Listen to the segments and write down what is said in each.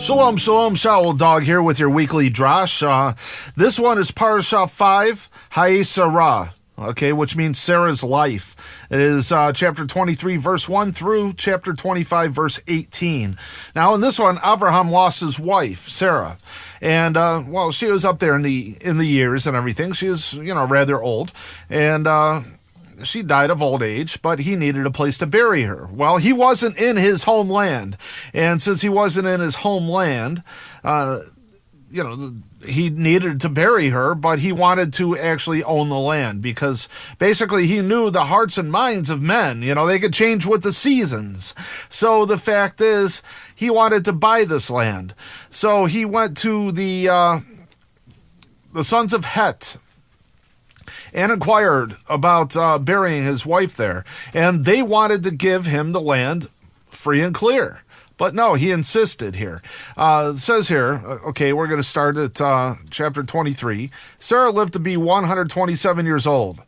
Shalom, shalom, Shaul Dog here with your weekly drosh. This one is Parasha 5, Hayyei-Sarah, okay, which means Sarah's life. It is chapter 23, verse 1 through chapter 25, verse 18. Now, in this one, Avraham lost his wife, Sarah. And, she was up there in the years and everything. She was, rather old. And, she died of old age, but he needed a place to bury her. Well, he wasn't in his homeland. And since he wasn't in his homeland, he needed to bury her, but he wanted to actually own the land because basically he knew the hearts and minds of men. They could change with the seasons. So the fact is, he wanted to buy this land. So he went to the sons of Het and inquired about burying his wife there. And they wanted to give him the land free and clear. But no, he insisted here. It says here, okay, we're going to start at chapter 23. Sarah lived to be 127 years old.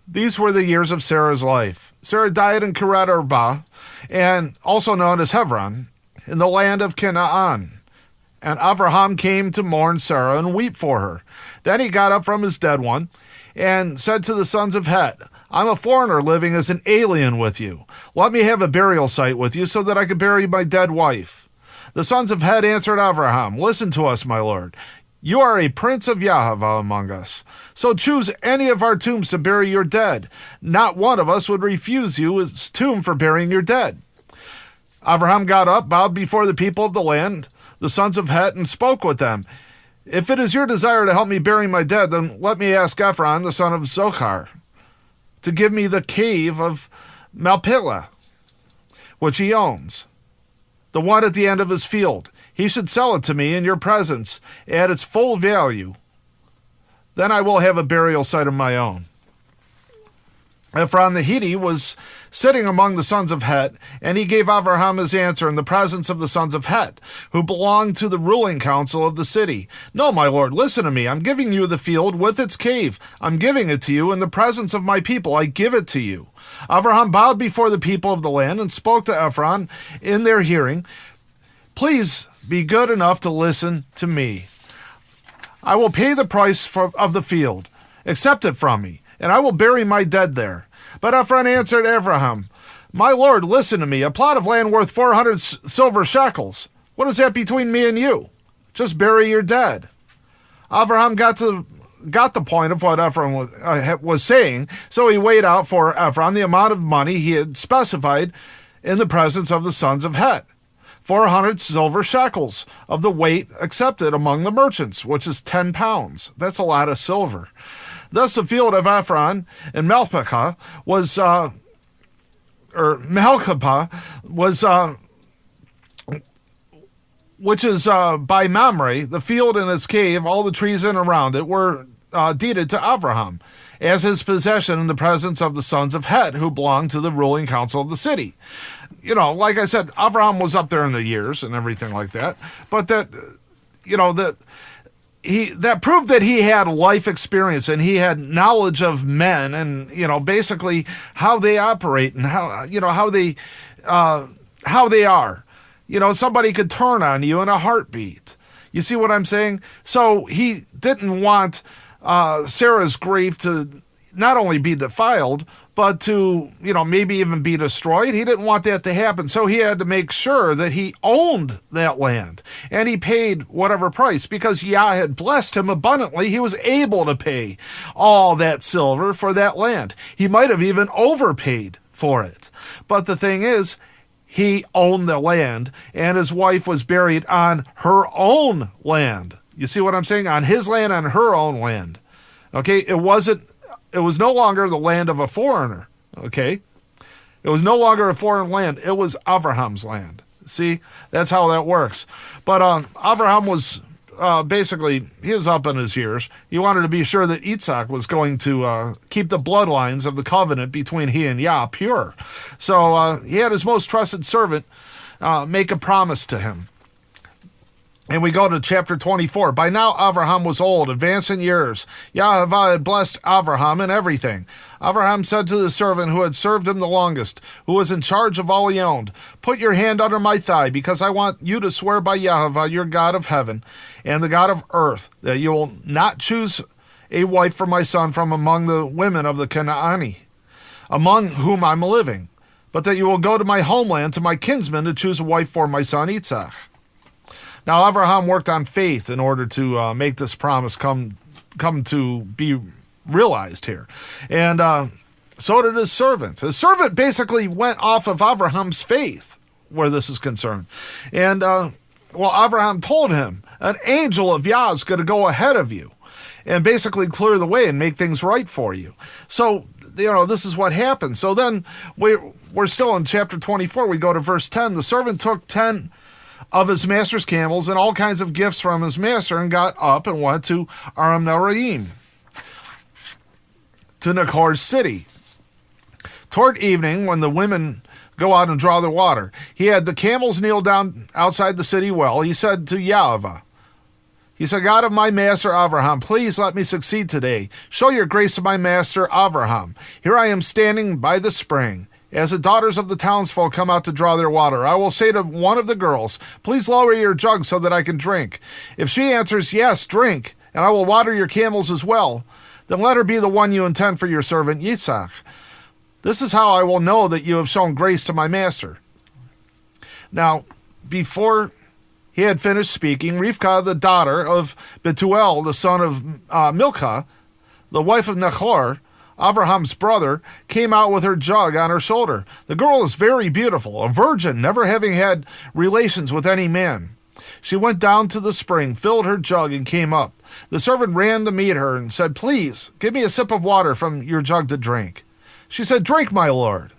These were the years of Sarah's life. Sarah died in Kiryat Arba, and also known as Hebron, in the land of Canaan. And Avraham came to mourn Sarah and weep for her. Then he got up from his dead one, and said to the sons of Het, I'm a foreigner living as an alien with you. Let me have a burial site with you so that I can bury my dead wife. The sons of Het answered Avraham, Listen to us, my lord. You are a prince of Yahweh among us. So choose any of our tombs to bury your dead. Not one of us would refuse you his tomb for burying your dead. Avraham got up, bowed before the people of the land, the sons of Het, and spoke with them. If it is your desire to help me bury my dead, then let me ask Ephron, the son of Zochar, to give me the cave of Machpelah, which he owns, the one at the end of his field. He should sell it to me in your presence at its full value. Then I will have a burial site of my own. Ephron the Hittite was sitting among the sons of Het, and he gave Avraham his answer in the presence of the sons of Het, who belonged to the ruling council of the city. No, my lord, listen to me. I'm giving you the field with its cave. I'm giving it to you in the presence of my people. I give it to you. Avraham bowed before the people of the land and spoke to Ephron in their hearing. Please be good enough to listen to me. I will pay the price of the field. Accept it from me, and I will bury my dead there. But Ephron answered Avraham, My lord, listen to me. A plot of land worth 400 silver shekels. What is that between me and you? Just bury your dead. Avraham got the point of what Ephron was saying, so he weighed out for Ephron the amount of money he had specified in the presence of the sons of Het. 400 silver shekels of the weight accepted among the merchants, which is 10 pounds. That's a lot of silver. Thus the field of Ephron and Melchipah was, which is by Mamre, the field and its cave, all the trees in and around it were deeded to Avraham as his possession in the presence of the sons of Het, who belonged to the ruling council of the city. Like I said, Avraham was up there in the years and everything like that, but that proved that he had life experience and he had knowledge of men and, basically how they operate and how they are. Somebody could turn on you in a heartbeat. You see what I'm saying? So he didn't want Sarah's grave to not only be defiled, but to, maybe even be destroyed. He didn't want that to happen. So he had to make sure that he owned that land. And he paid whatever price. Because Yah had blessed him abundantly, he was able to pay all that silver for that land. He might have even overpaid for it. But the thing is, he owned the land, and his wife was buried on her own land. You see what I'm saying? On his land, on her own land. Okay? It was no longer the land of a foreigner, okay? It was no longer a foreign land. It was Avraham's land. See? That's how that works. But Avraham was basically, he was up in his years. He wanted to be sure that Yitzhak was going to keep the bloodlines of the covenant between he and Yah pure. So he had his most trusted servant make a promise to him. And we go to chapter 24. By now, Avraham was old, advanced in years. YHVH had blessed Avraham in everything. Avraham said to the servant who had served him the longest, who was in charge of all he owned, "Put your hand under my thigh, because I want you to swear by YHVH, your God of heaven, and the God of earth, that you will not choose a wife for my son from among the women of the Canaani, among whom I'm living, but that you will go to my homeland, to my kinsmen, to choose a wife for my son Yitzhak." Now, Avraham worked on faith in order to make this promise come to be realized here. And so did his servant. His servant basically went off of Avraham's faith where this is concerned. And, Avraham told him, an angel of Yah is going to go ahead of you and basically clear the way and make things right for you. So, this is what happened. So then we're still in chapter 24. We go to verse 10. The servant took 10 of his master's camels and all kinds of gifts from his master and got up and went to Aram Naharaim, to Nachor's city. Toward evening, when the women go out and draw the water, he had the camels kneel down outside the city well. He said to YHVH, he said, "God of my master Avraham, please let me succeed today. Show your grace to my master Avraham. Here I am standing by the spring. As the daughters of the townsfolk come out to draw their water, I will say to one of the girls, 'Please lower your jug so that I can drink.' If she answers, 'Yes, drink, and I will water your camels as well,' then let her be the one you intend for your servant Yitzhak. This is how I will know that you have shown grace to my master." Now, before he had finished speaking, Rivkah, the daughter of Bethuel, the son of Milcah, the wife of Nachor, Avraham's brother, came out with her jug on her shoulder. The girl is very beautiful, a virgin, never having had relations with any man. She went down to the spring, filled her jug, and came up. The servant ran to meet her and said, "Please, give me a sip of water from your jug to drink." She said, "Drink, my lord,"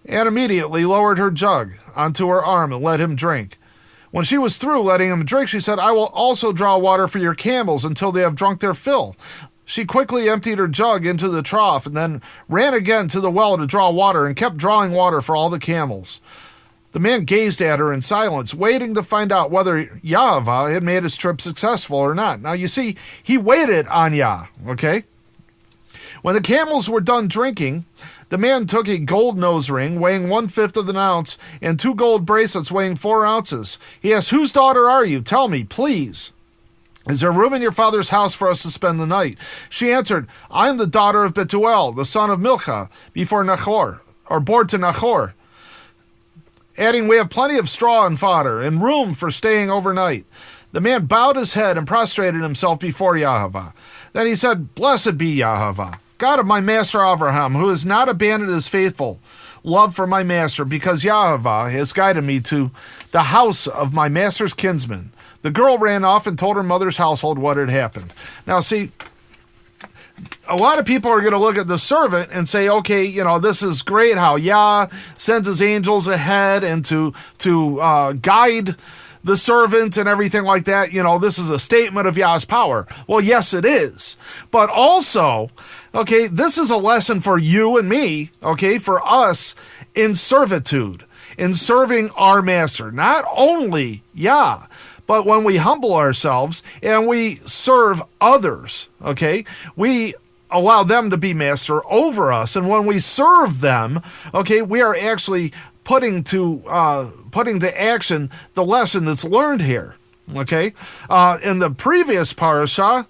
and immediately lowered her jug onto her arm and let him drink. When she was through letting him drink, she said, "I will also draw water for your camels until they have drunk their fill." She quickly emptied her jug into the trough and then ran again to the well to draw water and kept drawing water for all the camels. The man gazed at her in silence, waiting to find out whether YHVH had made his trip successful or not. Now, you see, he waited on Yah, okay? When the camels were done drinking, the man took a gold nose ring weighing 1/5 of an ounce and 2 gold bracelets weighing 4 ounces. He asked, "Whose daughter are you? Tell me, please. Is there room in your father's house for us to spend the night?" She answered, "I am the daughter of Bethuel, the son of Milcah, born to Nachor," adding, "We have plenty of straw and fodder and room for staying overnight." The man bowed his head and prostrated himself before YHVH. Then he said, "Blessed be YHVH, God of my master Avraham, who has not abandoned his faithful love for my master, because YHVH has guided me to the house of my master's kinsman." The girl ran off and told her mother's household what had happened. Now, see, a lot of people are going to look at the servant and say, okay, this is great how Yah sends his angels ahead and to guide the servant and everything like that. This is a statement of Yah's power. Well, yes, it is. But also, okay, this is a lesson for you and me, okay, for us in servitude, in serving our master. Not only Yah, but when we humble ourselves and we serve others, okay, we allow them to be master over us. And when we serve them, okay, we are actually putting to action the lesson that's learned here, okay? In the previous Parashah,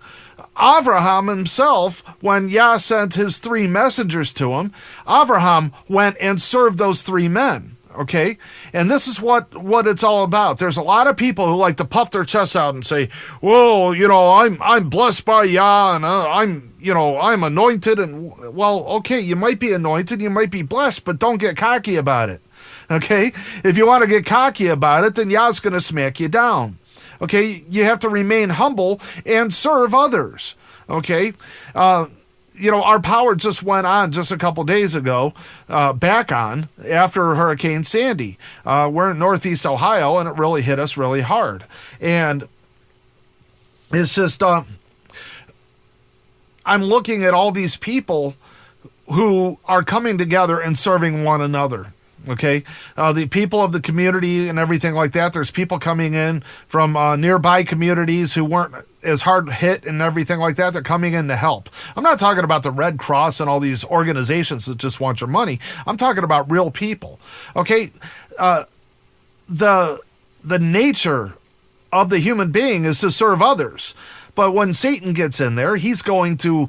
Avraham himself, when Yah sent his 3 messengers to him, Avraham went and served those 3 men. Okay, and this is what it's all about. There's a lot of people who like to puff their chests out and say, "Well, I'm blessed by Yah, and I'm anointed." And well, okay, you might be anointed, you might be blessed, but don't get cocky about it. Okay, if you want to get cocky about it, then Yah's going to smack you down. Okay, you have to remain humble and serve others. Okay. Our power just went on just a couple days ago, back on, after Hurricane Sandy. We're in Northeast Ohio, and it really hit us really hard. And it's just, I'm looking at all these people who are coming together and serving one another. Okay, the people of the community and everything like that. There's people coming in from nearby communities who weren't as hard hit and everything like that. They're coming in to help. I'm not talking about the Red Cross and all these organizations that just want your money. I'm talking about real people. Okay, the nature of the human being is to serve others. But when Satan gets in there, he's going to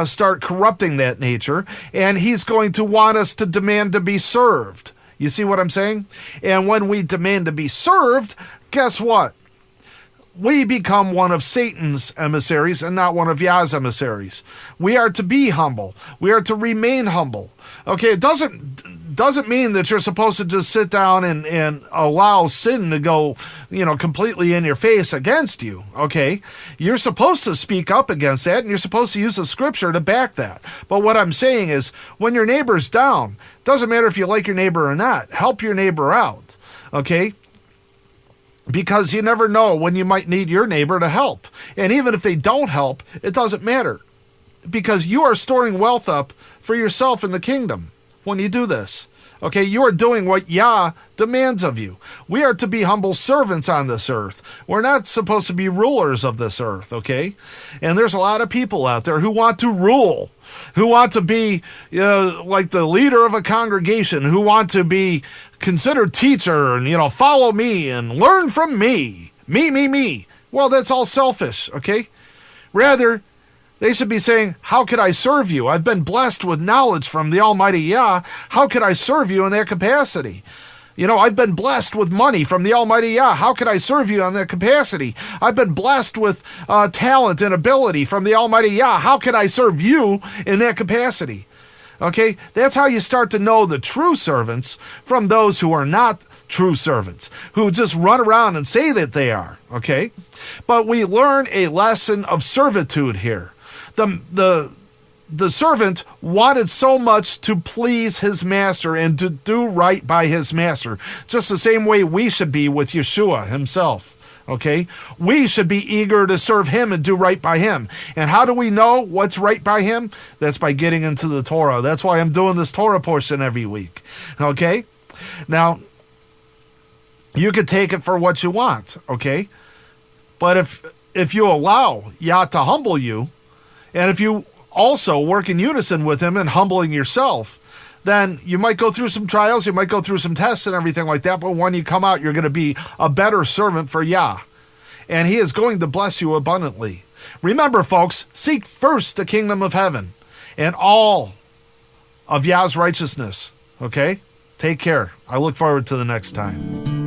start corrupting that nature, and he's going to want us to demand to be served. You see what I'm saying? And when we demand to be served, guess what? We become one of Satan's emissaries and not one of Yah's emissaries. We are to be humble. We are to remain humble. Okay, it doesn't mean that you're supposed to just sit down and allow sin to go, completely in your face against you. Okay, you're supposed to speak up against that, and you're supposed to use the scripture to back that. But what I'm saying is, when your neighbor's down, doesn't matter if you like your neighbor or not, help your neighbor out. Okay, because you never know when you might need your neighbor to help. And even if they don't help, it doesn't matter, because you are storing wealth up for yourself in the kingdom when you do this. Okay, you are doing what Yah demands of you. We are to be humble servants on this earth. We're not supposed to be rulers of this earth, okay? And there's a lot of people out there who want to rule, who want to be like the leader of a congregation, who want to be considered teacher and, follow me and learn from me. Me. Well, that's all selfish, okay? Rather, they should be saying, how could I serve you? I've been blessed with knowledge from the Almighty Yah. How could I serve you in that capacity? I've been blessed with money from the Almighty Yah. How could I serve you in that capacity? I've been blessed with talent and ability from the Almighty Yah. How could I serve you in that capacity? Okay, that's how you start to know the true servants from those who are not true servants, who just run around and say that they are, okay? But we learn a lesson of servitude here. The servant wanted so much to please his master and to do right by his master, just the same way we should be with Yeshua himself. Okay, we should be eager to serve him and do right by him. And how do we know what's right by him? That's by getting into the Torah. That's why I'm doing this Torah portion every week. Okay, now you could take it for what you want. Okay, but if you allow Yah to humble you, and if you also work in unison with him and humbling yourself, then you might go through some trials, you might go through some tests and everything like that, but when you come out, you're going to be a better servant for Yah. And he is going to bless you abundantly. Remember, folks, seek first the kingdom of heaven and all of Yah's righteousness. Okay? Take care. I look forward to the next time.